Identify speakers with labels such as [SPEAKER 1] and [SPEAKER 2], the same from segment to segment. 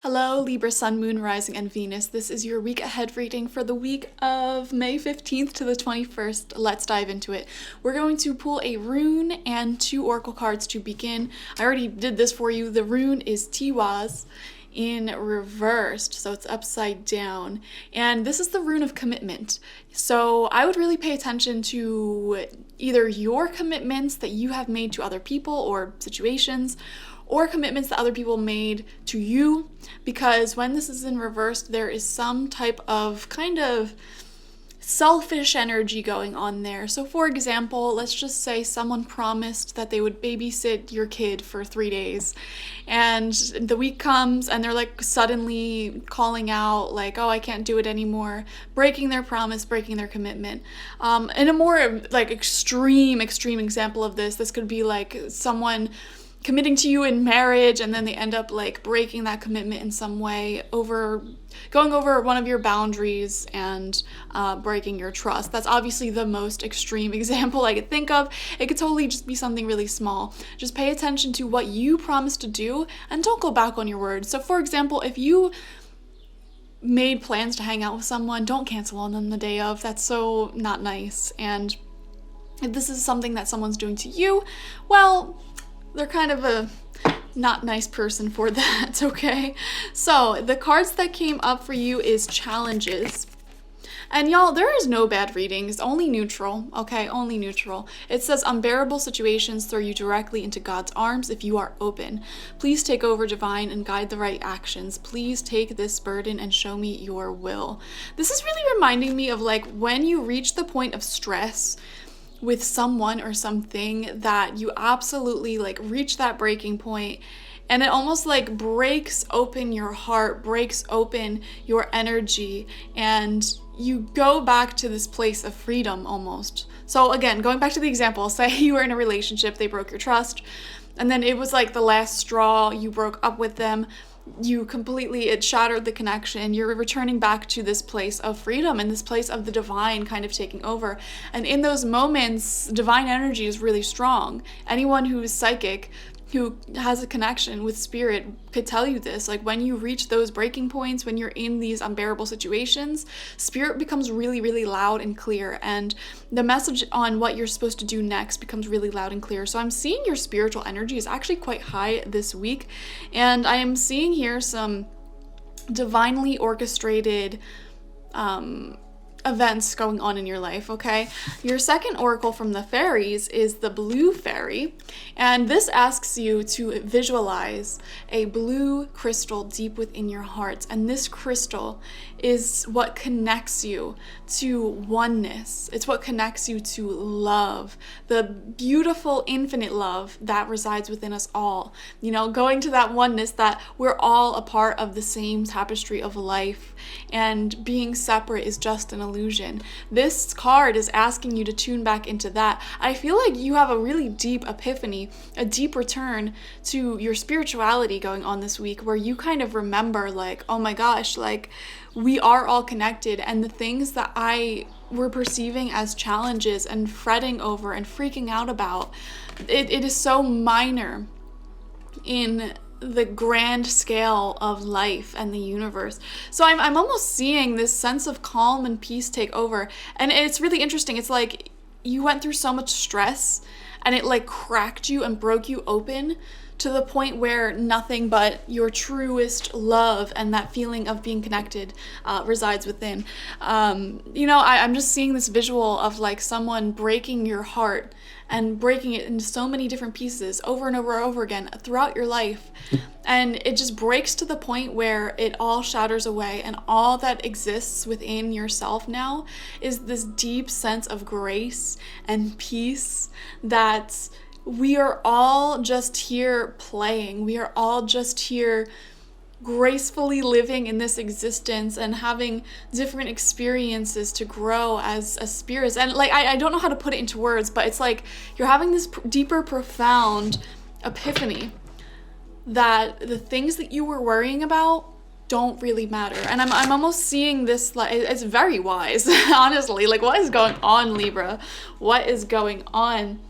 [SPEAKER 1] Hello, Libra, Sun, Moon, Rising, and Venus. This is your week ahead reading for the week of May 15th to the 21st. Let's dive into it. We're going to pull a rune and 2 oracle cards to begin. I already did this for you. The rune is Tiwaz in reversed, so it's upside down. And this is the rune of commitment. So I would really pay attention to either your commitments that you have made to other people or situations, or commitments that other people made to you, because when this is in reverse, there is some type of kind of selfish energy going on there. So for example, let's just say someone promised that they would babysit your kid for 3 days, and the week comes and they're like suddenly calling out like, oh, I can't do it anymore, breaking their promise, breaking their commitment. And a more like extreme example of this could be like someone committing to you in marriage and then they end up like breaking that commitment in some way, going over one of your boundaries and breaking your trust. That's obviously the most extreme example I could think of. It could totally just be something really small. Just pay attention to what you promised to do and don't go back on your word. So for example, if you made plans to hang out with someone, don't cancel on them the day of. That's so not nice. And if this is something that someone's doing to you, well, they're kind of a not nice person for that, okay? So the cards that came up for you is challenges. And y'all, there is no bad readings, only neutral, okay? Only neutral. It says unbearable situations throw you directly into God's arms if you are open. Please take over, divine, and guide the right actions. Please take this burden and show me your will. This is really reminding me of like when you reach the point of stress with someone or something that you absolutely like reach that breaking point, and it almost like breaks open your heart, breaks open your energy, and you go back to this place of freedom almost. So again, going back to the example, say you were in a relationship, they broke your trust, and then it was like the last straw, you broke up with them, it shattered the connection. You're returning back to this place of freedom and this place of the divine kind of taking over. And in those moments, divine energy is really strong. Anyone who is psychic, who has a connection with spirit, could tell you this. Like when you reach those breaking points, when you're in these unbearable situations, spirit becomes really, really loud and clear. And the message on what you're supposed to do next becomes really loud and clear. So I'm seeing your spiritual energy is actually quite high this week. And I am seeing here some divinely orchestrated events going on in your life, okay? Your second oracle from the fairies is the blue fairy, and this asks you to visualize a blue crystal deep within your heart, and this crystal is what connects you to oneness. It's what connects you to love, the beautiful infinite love that resides within us all. You know, going to that oneness that we're all a part of the same tapestry of life, and being separate is just an illusion. This card is asking you to tune back into that. I feel like you have a really deep epiphany, a deep return to your spirituality going on this week, where you kind of remember like, oh my gosh, like we are all connected, and the things that I were perceiving as challenges and fretting over and freaking out about, it is so minor in the grand scale of life and the universe. So I'm almost seeing this sense of calm and peace take over. And it's really interesting. It's like you went through so much stress and it like cracked you and broke you open to the point where nothing but your truest love and that feeling of being connected resides within. You know, I'm just seeing this visual of like someone breaking your heart and breaking it into so many different pieces over and over and over again throughout your life. And it just breaks to the point where it all shatters away, and all that exists within yourself now is this deep sense of grace and peace that we are all just here playing. We are all just here gracefully living in this existence and having different experiences to grow as spirits. And like I don't know how to put it into words, but it's like you're having this deeper, profound epiphany that the things that you were worrying about don't really matter. And I'm almost seeing this, like, it's very wise, honestly. Like, what is going on, Libra? What is going on?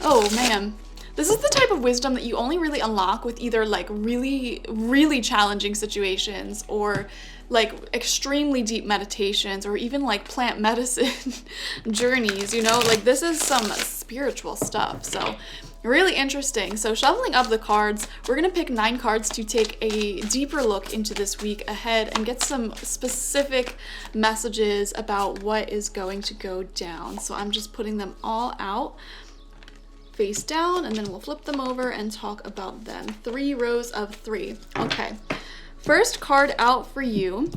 [SPEAKER 1] Oh man, This is the type of wisdom that you only really unlock with either like really, really challenging situations or like extremely deep meditations or even like plant medicine journeys, you know, like this is some spiritual stuff. So really interesting. So shuffling up the cards, we're going to pick 9 cards to take a deeper look into this week ahead and get some specific messages about what is going to go down. So I'm just putting them all out face down, and then we'll flip them over and talk about them. 3 rows of 3. Okay. First card out for you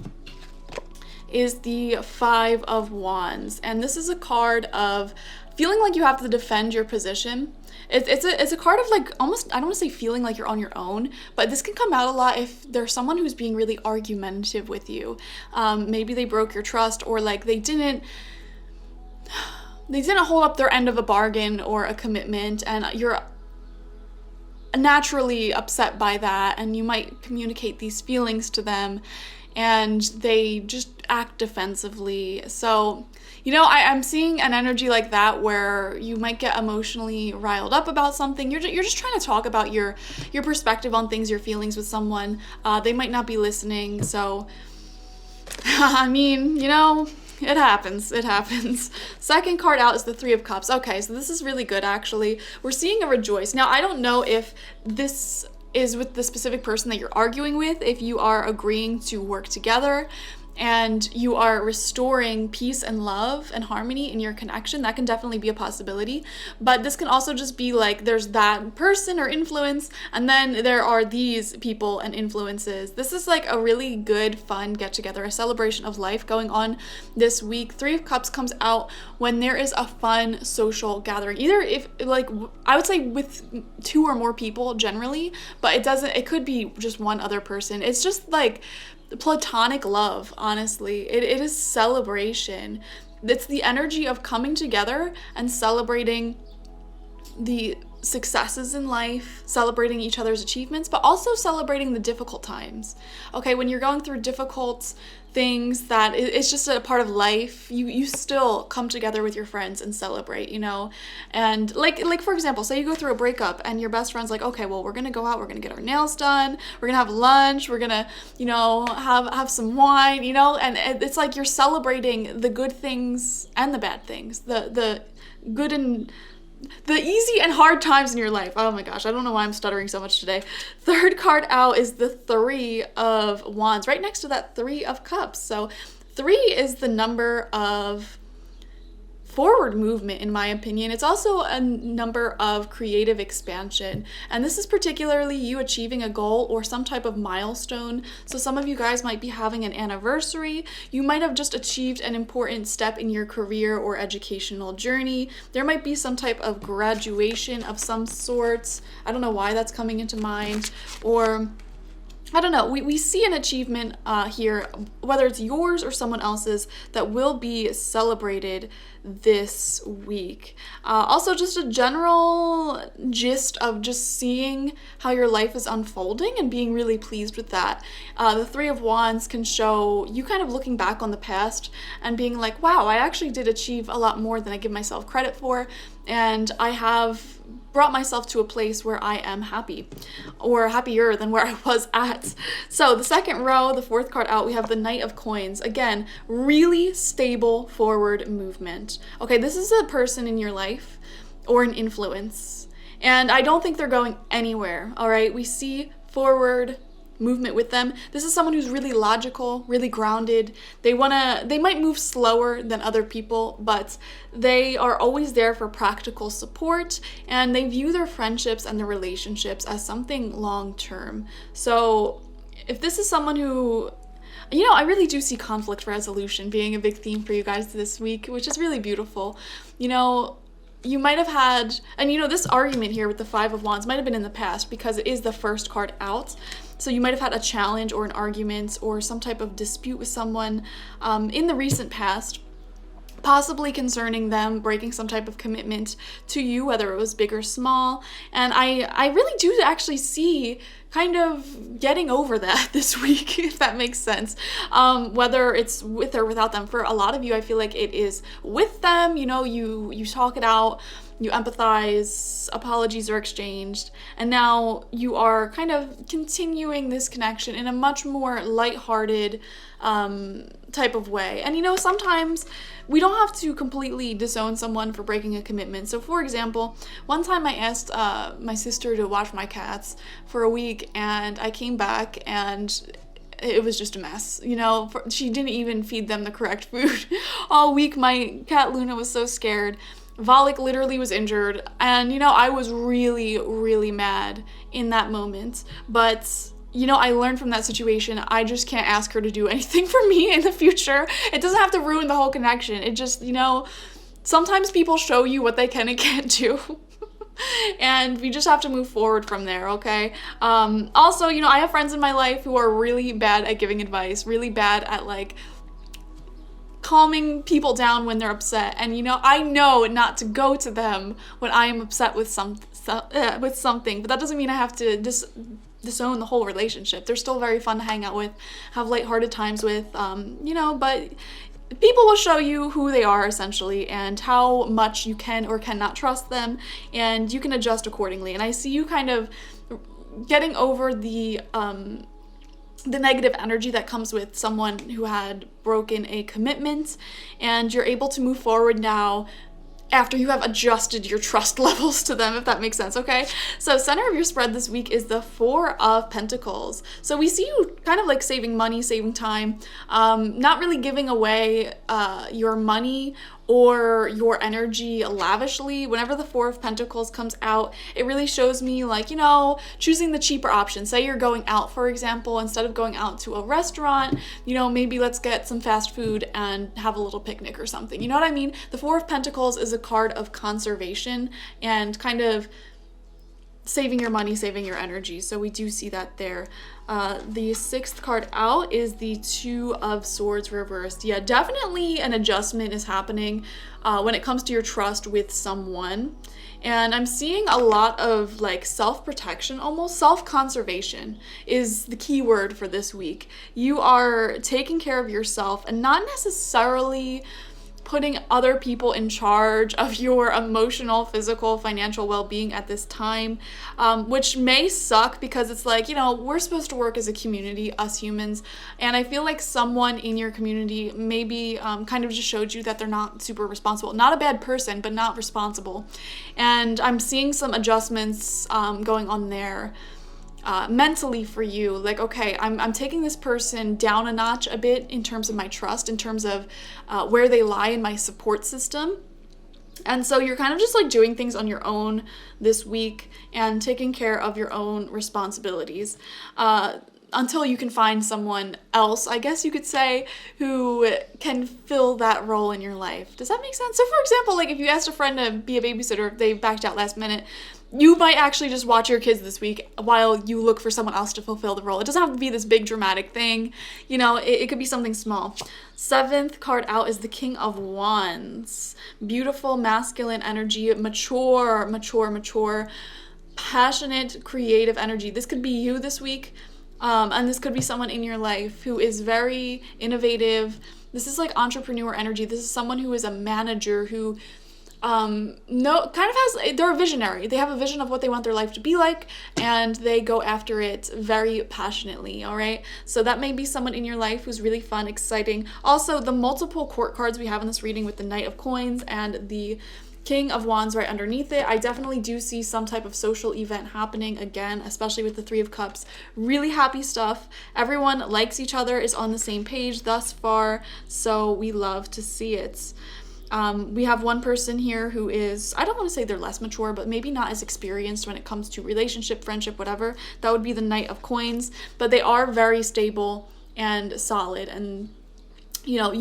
[SPEAKER 1] is the 5 of Wands. And this is a card of feeling like you have to defend your position. It's a card of like almost, I don't want to say feeling like you're on your own, but this can come out a lot if there's someone who's being really argumentative with you. Maybe they broke your trust, or like they didn't hold up their end of a bargain or a commitment, and you're naturally upset by that, and you might communicate these feelings to them and they just act defensively. So, you know, I'm seeing an energy like that where you might get emotionally riled up about something. You're just trying to talk about your perspective on things, your feelings with someone. They might not be listening. So, I mean, you know, it happens. It happens. Second card out is the 3 of Cups. Okay, so this is really good, actually. We're seeing a rejoice. Now, I don't know if this is with the specific person that you're arguing with, if you are agreeing to work together and you are restoring peace and love and harmony in your connection. That can definitely be a possibility. But this can also just be like there's that person or influence, and then there are these people and influences. This is like a really good, fun get-together, a celebration of life going on this week. 3 of Cups comes out when there is a fun social gathering. Either if, like, I would say with 2 or more people generally, but it could be just one other person. It's just like platonic love, honestly. It is celebration. It's the energy of coming together and celebrating the successes in life, celebrating each other's achievements, but also celebrating the difficult times. Okay, when you're going through difficult things that it's just a part of life, you still come together with your friends and celebrate, you know. And like for example, say you go through a breakup and your best friend's like, okay, well, we're gonna go out, we're gonna get our nails done, we're gonna have lunch, we're gonna, you know, have some wine, you know. And it's like you're celebrating the good things and the bad things, the good and the easy and hard times in your life. Oh my gosh, I don't know why I'm stuttering so much today. Third card out is the 3 of Wands, right next to that 3 of Cups. So 3 is the number of forward movement, in my opinion. It's also a number of creative expansion, and this is particularly you achieving a goal or some type of milestone. So some of you guys might be having an anniversary. You might have just achieved an important step in your career or educational journey. There might be some type of graduation of some sort. I don't know why that's coming into mind, or I don't know, we see an achievement here, whether it's yours or someone else's, that will be celebrated this week. Also, just a general gist of just seeing how your life is unfolding and being really pleased with that. The 3 of Wands can show you kind of looking back on the past and being like, wow, I actually did achieve a lot more than I give myself credit for, and I have brought myself to a place where I am happy, or happier than where I was at. So the second row, the 4th card out, we have the Knight of Coins. Again, really stable forward movement. Okay, this is a person in your life or an influence, and I don't think they're going anywhere. All right, we see forward movement with them. This is someone who's really logical, really grounded. They might move slower than other people, but they are always there for practical support, and they view their friendships and their relationships as something long-term. So if this is someone who, you know, I really do see conflict resolution being a big theme for you guys this week, which is really beautiful. You know, you might have had, and you know, this argument here with the 5 of Wands might have been in the past because it is the first card out. So you might have had a challenge or an argument or some type of dispute with someone in the recent past, possibly concerning them breaking some type of commitment to you, whether it was big or small. And I really do actually see kind of getting over that this week, if that makes sense. Whether it's with or without them. For a lot of you, I feel like it is with them. You know, you talk it out you empathize, apologies are exchanged, and now you are kind of continuing this connection in a much more lighthearted type of way. And you know, sometimes we don't have to completely disown someone for breaking a commitment. So for example, one time I asked my sister to watch my cats for a week, and I came back and it was just a mess. You know, she didn't even feed them the correct food all week. My cat Luna was so scared. Volek literally was injured, and you know, I was really, really mad in that moment. But you know, I learned from that situation, I just can't ask her to do anything for me in the future. It doesn't have to ruin the whole connection. It just, you know, sometimes people show you what they can and can't do. And we just have to move forward from there, okay? Also, you know, I have friends in my life who are really bad at giving advice, really bad at like calming people down when they're upset. And you know, I know not to go to them when I am upset with something, but that doesn't mean I have to disown the whole relationship. They're still very fun to hang out with, have lighthearted times with, you know, but people will show you who they are essentially and how much you can or cannot trust them, and you can adjust accordingly. And I see you kind of getting over the negative energy that comes with someone who had broken a commitment, and you're able to move forward now after you have adjusted your trust levels to them, if that makes sense, okay? So center of your spread this week is the Four of Pentacles. So we see you kind of like saving money, saving time, not really giving away your money or your energy lavishly. Whenever the Four of Pentacles comes out, it really shows me like, you know, choosing the cheaper option. Say you're going out, for example, instead of going out to a restaurant, you know, maybe let's get some fast food and have a little picnic or something. You know what I mean? The Four of Pentacles is a card of conservation and kind of saving your money, saving your energy. So we do see that there. The sixth card out is the Two of Swords reversed. Yeah, definitely an adjustment is happening when it comes to your trust with someone. And I'm seeing a lot of like self-protection, almost self-conservation is the key word for this week. You are taking care of yourself and not necessarily putting other people in charge of your emotional, physical, financial well-being at this time, which may suck because it's like, you know, we're supposed to work as a community, us humans, and I feel like someone in your community maybe kind of just showed you that they're not super responsible. Not a bad person, but not responsible. And I'm seeing some adjustments going on there. Mentally for you, like, okay, I'm taking this person down a notch a bit in terms of my trust, in terms of where they lie in my support system. And so you're kind of just like doing things on your own this week and taking care of your own responsibilities until you can find someone else, I guess you could say, who can fill that role in your life. Does that make sense? So for example, like if you asked a friend to be a babysitter, if they backed out last minute, you might actually just watch your kids this week while you look for someone else to fulfill the role. It doesn't have to be this big dramatic thing. You know, it could be something small. Seventh card out is the King of Wands. Beautiful masculine energy, mature, passionate, creative energy. This could be you this week. And this could be someone in your life who is very innovative. This is like entrepreneur energy. This is someone who is a manager who they're a visionary. They have a vision of what they want their life to be like, and they go after it very passionately, all right? So that may be someone in your life who's really fun, exciting. Also, the multiple court cards we have in this reading with the Knight of Coins and the King of Wands right underneath it, I definitely do see some type of social event happening again, especially with the Three of Cups. Really happy stuff. Everyone likes each other, is on the same page thus far, so we love to see it. We have one person here who is, I don't want to say they're less mature, but maybe not as experienced when it comes to relationship, friendship, whatever. That would be the Knight of Coins, but they are very stable and solid, and you know,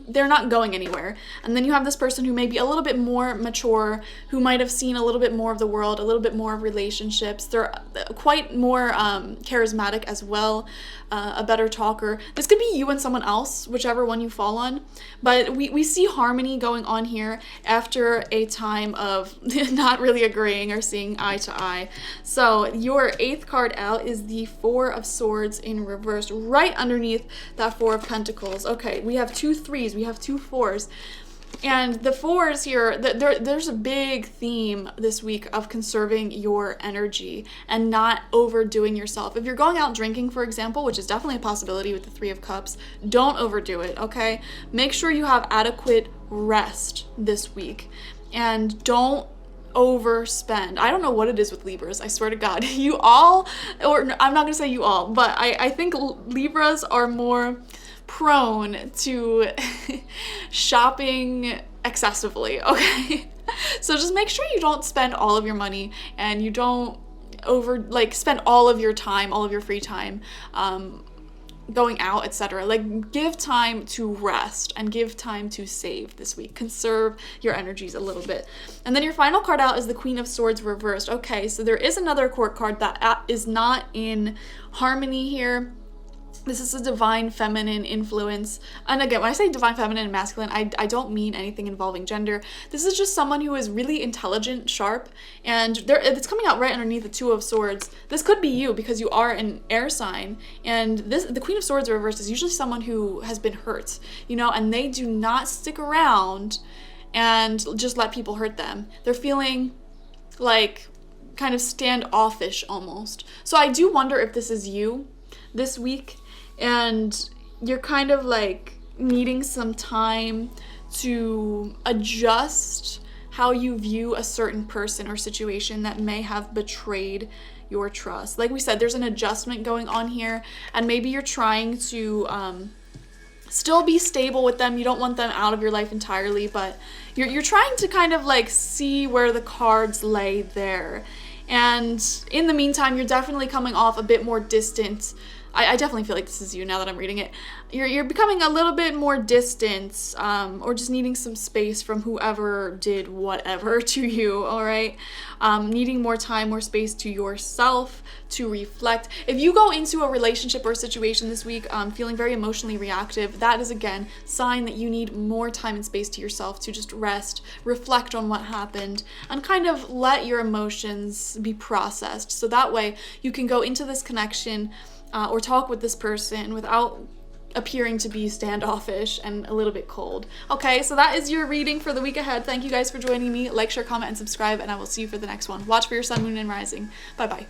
[SPEAKER 1] they're not going anywhere. And then you have this person who may be a little bit more mature, who might have seen a little bit more of the world, a little bit more of relationships. They're quite more charismatic as well, a better talker. This could be you and someone else, whichever one you fall on. But we see harmony going on here after a time of not really agreeing or seeing eye to eye. So your eighth card out is the Four of Swords in reverse, right underneath that Four of Pentacles. Okay, we have two threes, we have two fours. And the fours here, there's a big theme this week of conserving your energy and not overdoing yourself. If you're going out drinking, for example, which is definitely a possibility with the Three of Cups, don't overdo it, okay? Make sure you have adequate rest this week and don't overspend. I don't know what it is with Libras. I swear to God, you all, or I'm not gonna say you all, but I think Libras are more prone to shopping excessively, okay? So just make sure you don't spend all of your money and you don't spend all of your time, all of your free time going out, etc. Like, give time to rest and give time to save this week. Conserve your energies a little bit. And then your final card out is the Queen of Swords reversed. Okay, so there is another court card that is not in harmony here. This is a divine feminine influence. And again, when I say divine feminine and masculine, I don't mean anything involving gender. This is just someone who is really intelligent, sharp, and it's coming out right underneath the Two of Swords. This could be you because you are an air sign. And the Queen of Swords reversed is usually someone who has been hurt, you know, and they do not stick around and just let people hurt them. They're feeling like kind of standoffish almost. So I do wonder if this is you this week. And you're kind of like needing some time to adjust how you view a certain person or situation that may have betrayed your trust. Like we said, there's an adjustment going on here, and maybe you're trying to still be stable with them. You don't want them out of your life entirely, but you're trying to kind of like see where the cards lay there. And in the meantime, you're definitely coming off a bit more distant. I definitely feel like this is you now that I'm reading it. You're becoming a little bit more distant, or just needing some space from whoever did whatever to you, all right? Needing more time, more space to yourself to reflect. If you go into a relationship or a situation this week feeling very emotionally reactive, that is, again, sign that you need more time and space to yourself to just rest, reflect on what happened, and kind of let your emotions be processed. So that way you can go into this connection or talk with this person without appearing to be standoffish and a little bit cold. Okay, so that is your reading for the week ahead. Thank you guys for joining me. Like, share, comment, and subscribe, and I will see you for the next one. Watch for your sun, moon, and rising. Bye-bye.